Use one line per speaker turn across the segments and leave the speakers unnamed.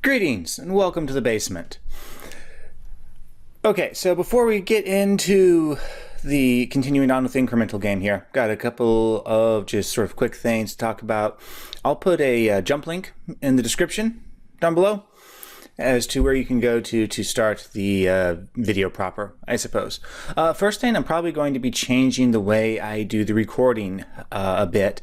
Greetings and welcome to the basement. Okay, so before we get into the continuing on with the incremental game here, got a couple of just sort of quick things to talk about. I'll put a jump link in the description down below as to where you can go to start the video proper, I suppose. First thing, I'm probably going to be changing the way I do the recording a bit.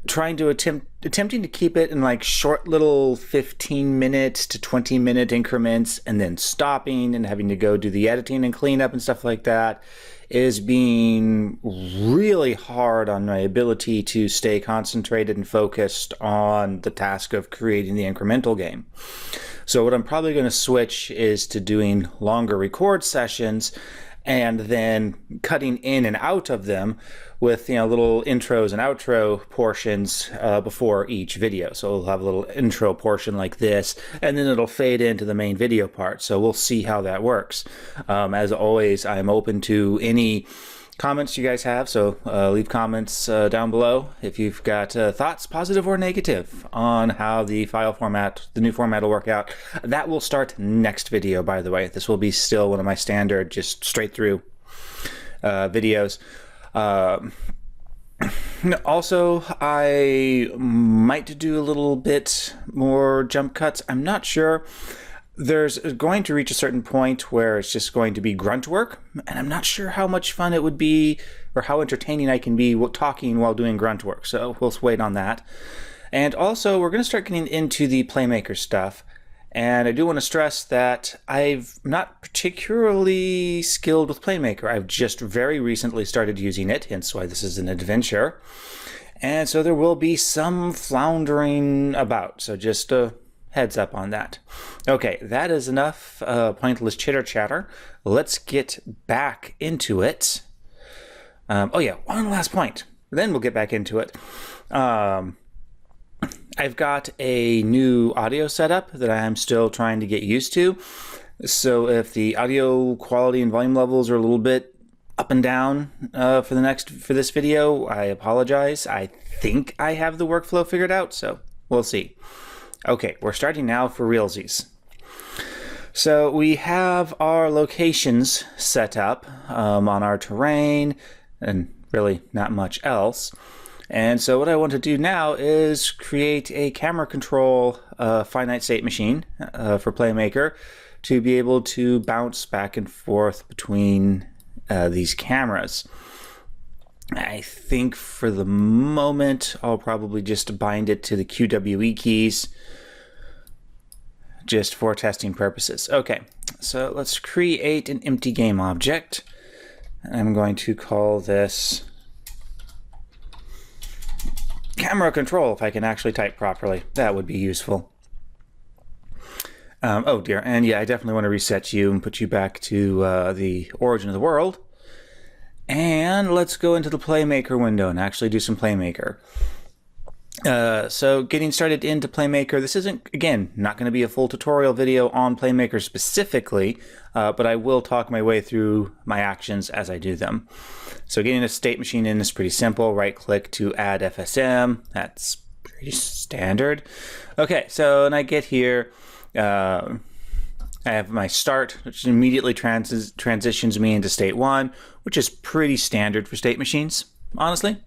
Attempting to keep it in like short little 15-minute to 20-minute increments, and then stopping and having to go do the editing and cleanup and stuff like that is being really hard on my ability to stay concentrated and focused on the task of creating the incremental game. So what I'm probably going to switch is to doing longer record sessions and then cutting in and out of them with little intros and outro portions before each video. So we'll have a little intro portion like this, and then it'll fade into the main video part. So we'll see how that works. As always, I'm open to any comments you guys have, so leave comments down below if you've got thoughts, positive or negative, on how the new format will work out. That will start next video, by the way. This will be still one of my standard, just straight through videos. Also, I might do a little bit more jump cuts. I'm not sure. There's going to reach a certain point where it's just going to be grunt work, and I'm not sure how much fun it would be or how entertaining I can be talking while doing grunt work, so we'll wait on that. And also, we're going to start getting into the Playmaker stuff, and I do want to stress that I'm not particularly skilled with Playmaker. I've just very recently started using it, hence why this is an adventure, and so there will be some floundering about, so just heads up on that. Okay, that is enough pointless chitter chatter. Let's get back into it. Oh yeah, one last point. Then we'll get back into it. I've got a new audio setup that I'm still trying to get used to. So if the audio quality and volume levels are a little bit up and down for this video, I apologize. I think I have the workflow figured out, so we'll see. Okay, we're starting now for realsies. So we have our locations set up on our terrain and really not much else. And so what I want to do now is create a camera control finite state machine for Playmaker to be able to bounce back and forth between these cameras. I think for the moment I'll probably just bind it to the QWE keys just for testing purposes. Okay, so let's create an empty game object. I'm going to call this camera control, if I can actually type properly. That would be useful. Oh dear, and yeah, I definitely want to reset you and put you back to the origin of the world. And let's go into the Playmaker window and actually do some Playmaker. So getting started into Playmaker, this isn't, again, not going to be a full tutorial video on Playmaker specifically, but I will talk my way through my actions as I do them. So getting a state machine in is pretty simple. Right click to add FSM. That's pretty standard. Okay, so when I get here, I have my start, which immediately transitions me into state 1, which is pretty standard for state machines, honestly.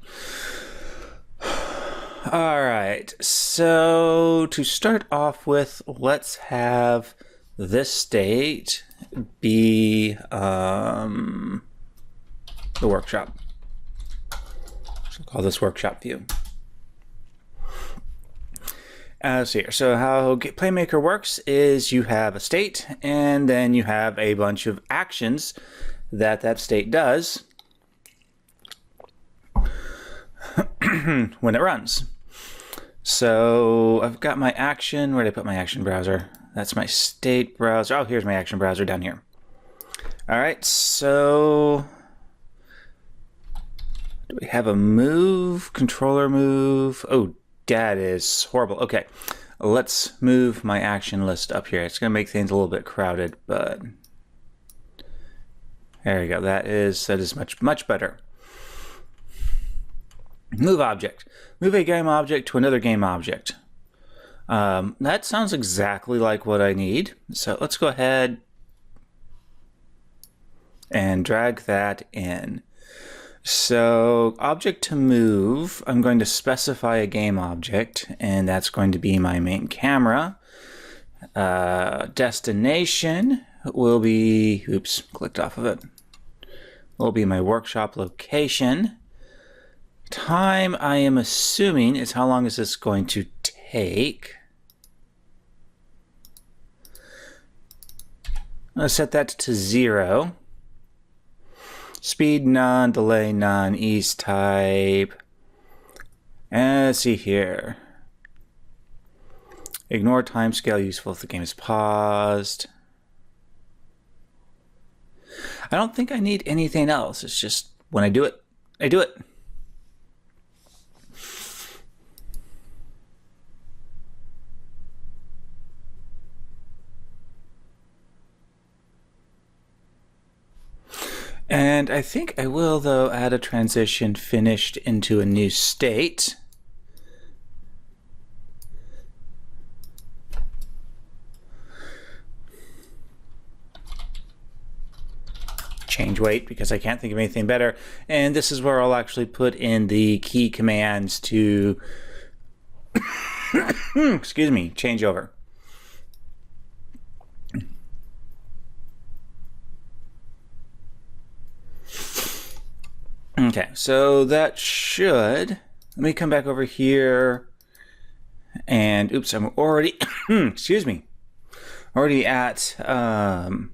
All right, so to start off with, let's have this state be the workshop. So I'll call this workshop view. Let's see here. So how Playmaker works is you have a state, and then you have a bunch of actions that state does when it runs. So I've got my action. Where did I put my action browser? That's my state browser. Oh, here's my action browser down here. All right, so do we have a move, controller move? Oh, that is horrible. Okay, let's move my action list up here. It's going to make things a little bit crowded, but there you go. That is much better. Move object. Move a game object to another game object. That sounds exactly like what I need. So let's go ahead and drag that in. So object to move, I'm going to specify a game object, and that's going to be my main camera. Destination will be, oops, clicked off of it, will be my workshop location. Time, I am assuming, is how long is this going to take. I'm going to set that to 0. Speed none, delay none, ease type. And let's see here. Ignore timescale useful if the game is paused. I don't think I need anything else. It's just when I do it, I do it. And I think I will, though, add a transition finished into a new state. Change weight, because I can't think of anything better. And this is where I'll actually put in the key commands to, excuse me, change over. Okay, so that should, let me come back over here and, oops, I'm already, excuse me, already at the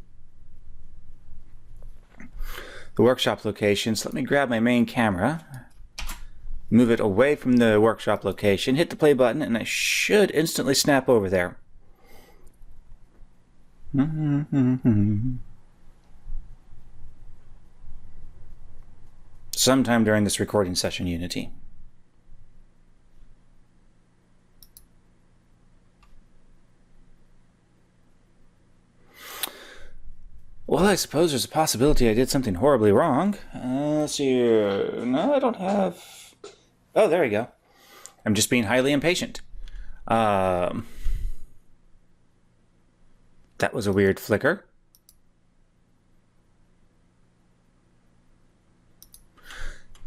workshop location. So let me grab my main camera, move it away from the workshop location, hit the play button, and I should instantly snap over there. Sometime during this recording session, Unity. Well, I suppose there's a possibility I did something horribly wrong. Let's see here. No, I don't have... Oh, there we go. I'm just being highly impatient. That was a weird flicker.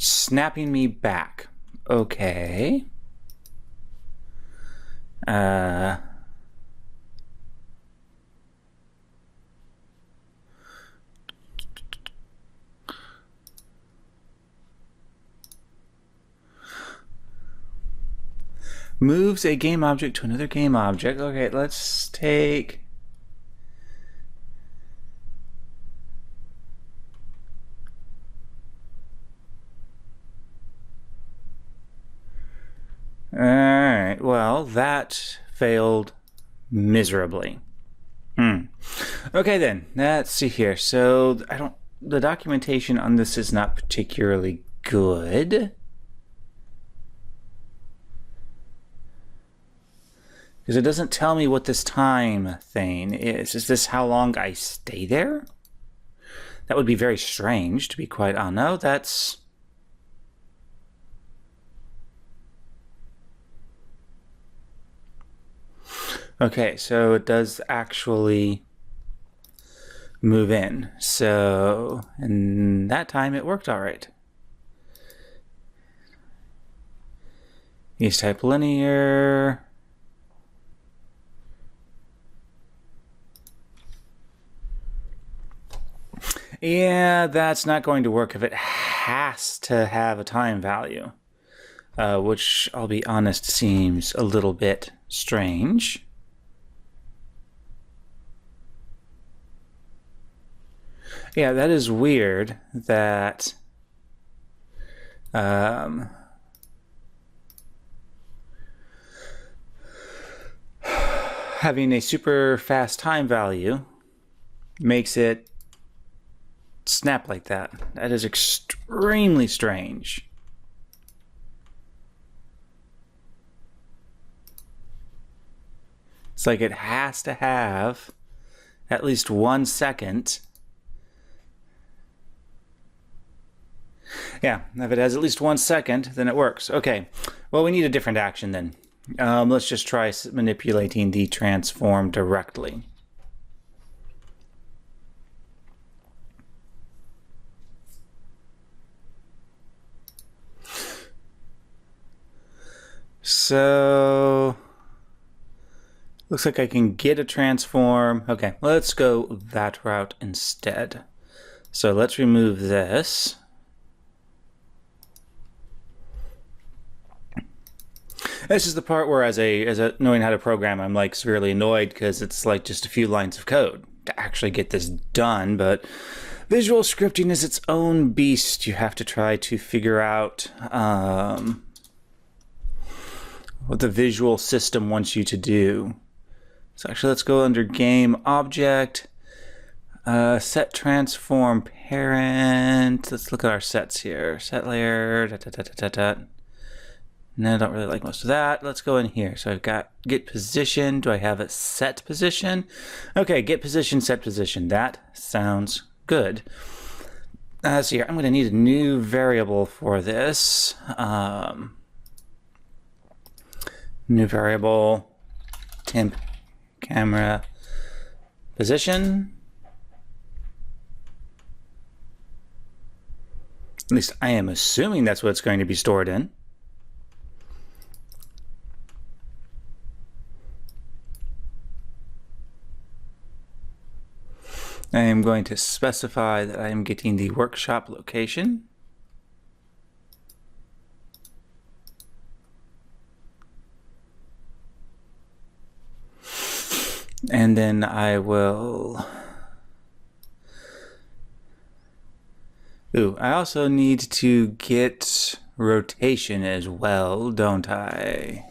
Snapping me back. Okay. Moves a game object to another game object. Okay, let's take... Alright, well, that failed miserably. Okay then, let's see here. So, the documentation on this is not particularly good. Because it doesn't tell me what this time thing is. Is this how long I stay there? That would be very strange, to be quite honest. No, that's... Okay, so it does actually move in. So, in that time, it worked all right. Use type linear. Yeah, that's not going to work if it has to have a time value, which, I'll be honest, seems a little bit strange. Yeah, that is weird that having a super fast time value makes it snap like that. That is extremely strange. It's like it has to have at least 1 second. Yeah, if it has at least 1 second, then it works. Okay, well, we need a different action then. Let's just try manipulating the transform directly. So, looks like I can get a transform. Okay, let's go that route instead. So let's remove this. This is the part where as a knowing how to program, I'm like severely annoyed because it's like just a few lines of code to actually get this done, but visual scripting is its own beast. You have to try to figure out what the visual system wants you to do. So actually let's go under game object, set transform parent. Let's look at our sets here. Set layer, No, I don't really like most of that. Let's go in here. So I've got get position. Do I have a set position? Okay, get position, set position. That sounds good. So here, I'm going to need a new variable for this. New variable, temp camera position. At least I am assuming that's what it's going to be stored in. I am going to specify that I am getting the workshop location. And then I will... Ooh, I also need to get rotation as well, don't I?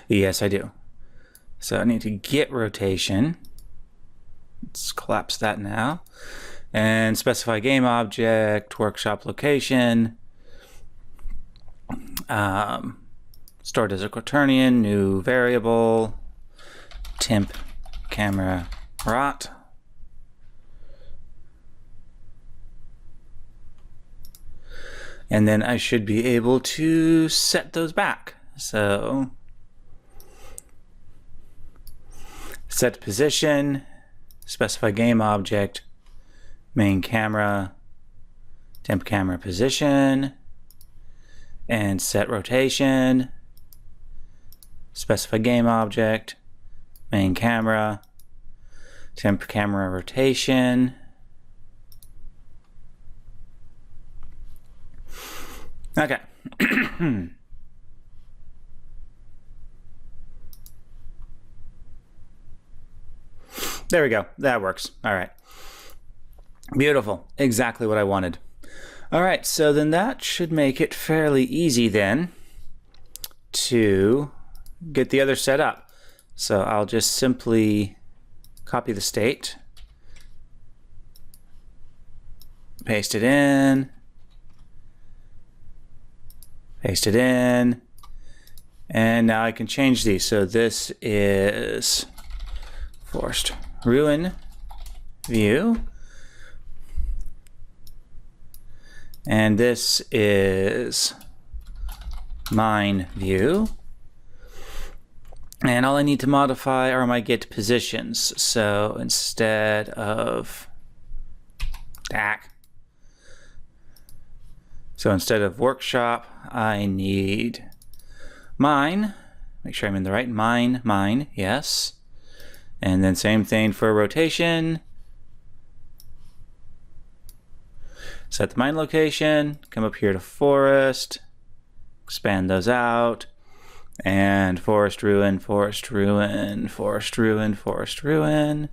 Yes, I do. So I need to get rotation. Let's collapse that now. And specify game object, workshop location. Stored as a quaternion, new variable, temp camera rot. And then I should be able to set those back. So set position, specify game object, main camera, temp camera position, and set rotation, specify game object, main camera, temp camera rotation. Okay. There we go. That works. All right. Beautiful. Exactly what I wanted. All right. So then that should make it fairly easy then to get the other set up. So I'll just simply copy the state, paste it in, paste it in, and now I can change these. So this is forced ruin view, and this is mine view, and all I need to modify are my get positions. So instead of workshop, I need mine. Make sure I'm in the right mine, yes. And then same thing for rotation. Set the mine location, come up here to forest, expand those out, and forest ruin, forest ruin, forest ruin, forest ruin.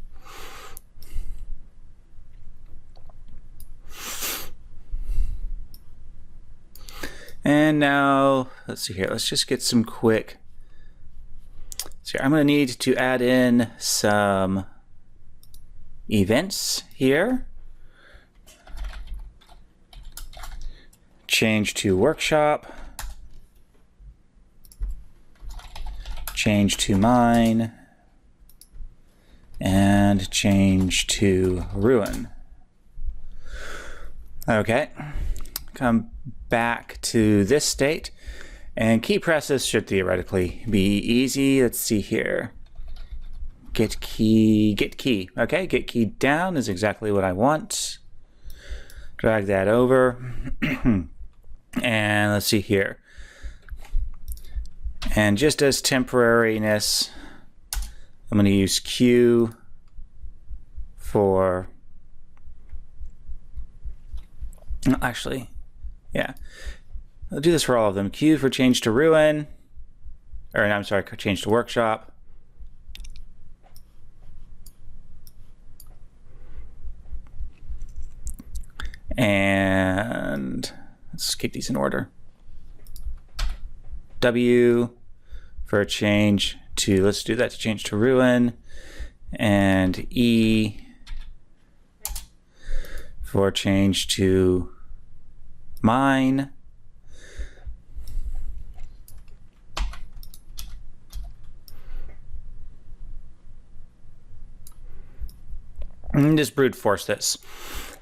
And now, let's see here, let's just get some quick. So I'm going to need to add in some events here. Change to workshop. Change to mine. And change to ruin. Okay. Come back to this state. And key presses should theoretically be easy. Let's see here. Get key. Okay, get key down is exactly what I want. Drag that over. And let's see here. And just as temporariness, I'm going to use Q for, actually, yeah. I'll do this for all of them. Q for change to ruin, or I'm sorry, change to workshop. And let's keep these in order. W for a change to, let's do that to change to ruin. And E for change to mine. And just brute force this.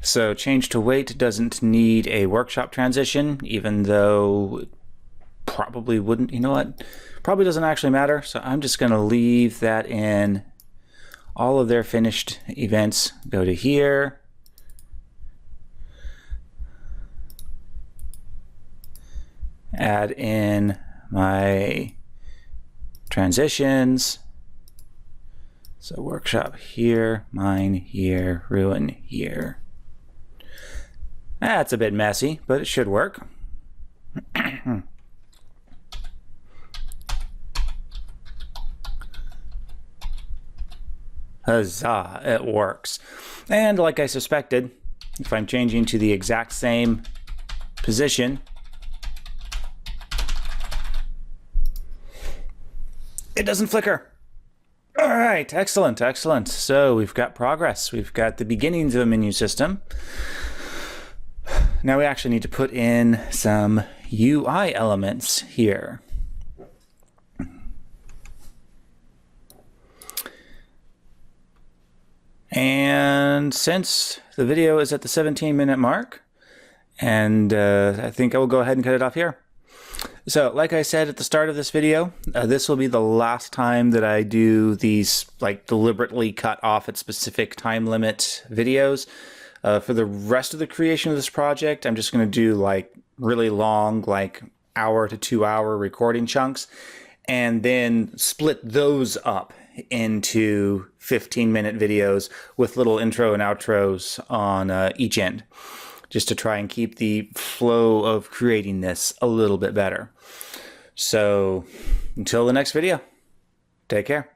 So change to weight doesn't need a workshop transition, even though it probably wouldn't. You know what? Probably doesn't actually matter. So I'm just going to leave that in all of their finished events. Go to here. Add in my transitions. So workshop here, mine here, ruin here. That's a bit messy, but it should work. Huzzah, it works. And like I suspected, if I'm changing to the exact same position, it doesn't flicker. All right, excellent, excellent. So we've got progress. We've got the beginnings of a menu system. Now we actually need to put in some UI elements here. And since the video is at the 17-minute mark, and I think I will go ahead and cut it off here. So, like I said at the start of this video, this will be the last time that I do these like deliberately cut off at specific time limit videos. For the rest of the creation of this project, I'm just going to do like really long, like hour to 2 hour recording chunks, and then split those up into 15-minute videos with little intro and outros on each end, just to try and keep the flow of creating this a little bit better. So until the next video, take care.